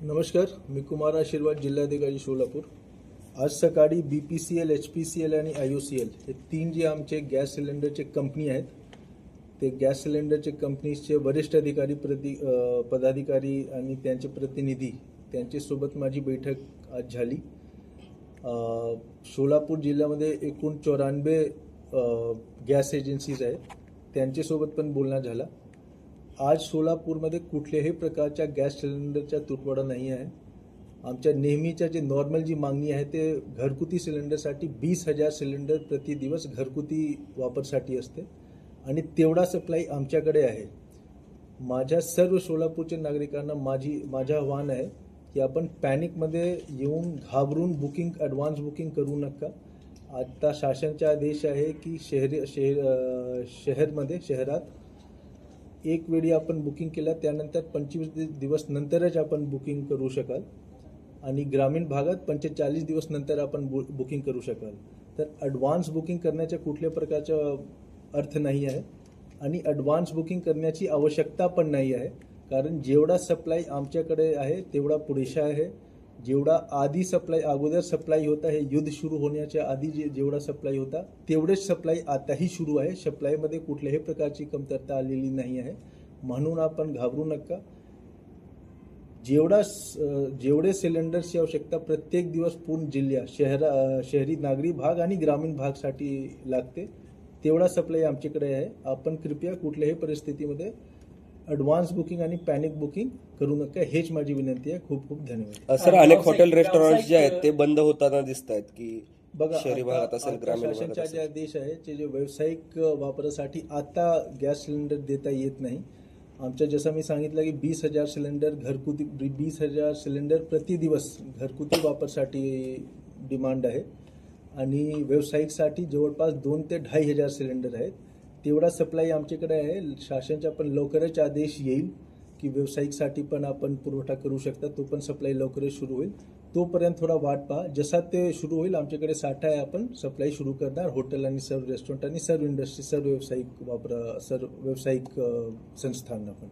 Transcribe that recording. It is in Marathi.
नमस्कार, मी कुमार आशीर्वाद, जिल्हाधिकारी सोलापूर. आज सकाळी BPCL, HPCL आणि IOCL हे तीन जे आमचे गॅस सिलेंडरचे कंपनी आहेत, ते गॅस सिलेंडरचे कंपनीचे वरिष्ठ अधिकारी पदाधिकारी आणि त्यांचे प्रतिनिधी त्यांच्यासोबत माझी बैठक आज झाली. सोलापूर जिल्ह्यामध्ये एकूण 94 गॅस एजन्सीज आहेत, त्यांच्यासोबत पण बोलणं झालं. आज सोलापूरमध्ये कुठल्याही प्रकारच्या गॅस सिलेंडरचा तुटवडा नाही आहे. आमच्या नेहमीच्या जे नॉर्मल जी मागणी आहे ते घरगुती सिलेंडरसाठी 20,000 सिलेंडर प्रति दिवस घरगुती वापरसाठी असते आणि तेवढा सप्लाय आमच्याकडे आहे. माझ्या सर्व सोलापूरच्या नागरिकांना माझं आव्हान आहे की आपण पॅनिकमध्ये येऊन घाबरून ॲडव्हान्स बुकिंग करू नका. आता शासनाचा आदेश आहे की शहरात एक वेळी आपण बुकिंग केलं त्यानंतर 25 दिवस नंतरच आपण बुकिंग करू शकाल आणि ग्रामीण भागात 45 दिवस नंतर आपण बुकिंग करू शकाल. तर ॲडव्हान्स बुकिंग करण्याचा कुठल्या प्रकारचा अर्थ नाही आहे आणि ॲडव्हान्स बुकिंग करण्याची आवश्यकता पण नाही आहे, कारण जेवढा सप्लाय आमच्याकडे आहे तेवढा पुरेसा आहे. जेवढा अगोदर सप्लाय होता, हे युद्ध सुरू होण्याच्या आधी जेवढा सप्लाय होता तेवढेच सप्लाय आताही सुरू आहे. सप्लायमध्ये कुठल्याही प्रकारची कमतरता आलेली नाही आहे, म्हणून आपण घाबरू नका. जेवढे सिलेंडर्सची आवश्यकता प्रत्येक दिवस पूर्ण शहरी नागरी भाग आणि ग्रामीण भागसाठी लागते तेवढा सप्लाय आमच्याकडे आहे. आपण कृपया कुठल्याही परिस्थितीमध्ये ॲडव्हान्स बुकिंग आणि पॅनिक बुकिंग करू नका, हेच माझी विनंती आहे. खूप खूप धन्यवाद. सर, अनेक हॉटेल रेस्टॉरंट जे आहेत ते बंद होताना दिसत आहेत की बघा, शहरी भागात असेल, ग्रामीण भागात शासनाचा जे असेल. आदेश आहे ते जे व्यावसायिक वापरासाठी आता गॅस सिलेंडर देता येत नाही. आमच्या जसं मी सांगितलं की 20,000 सिलेंडर घरगुती 20,000 सिलेंडर प्रति दिवस घरगुती वापरासाठी डिमांड आहे आणि व्यावसायिकसाठी जवळपास 2 ते 2,500 सिलेंडर आहेत. तेवढा सप्लाय आमच्याकडे आहे. शासनाचा पण लवकरच आदेश येईल की व्यावसायिकसाठी पण आपण पुरवठा करू शकता, तो पण सप्लाय लवकरच सुरू होईल. तोपर्यंत थोडा वाट पहा. जसा ते सुरू होईल आमच्याकडे साठा आहे, आपण सप्लाय सुरू करणार. हॉटेल आणि सर्व रेस्टॉरंट आणि सर्व इंडस्ट्री, सर्व व्यावसायिक संस्थांना पण.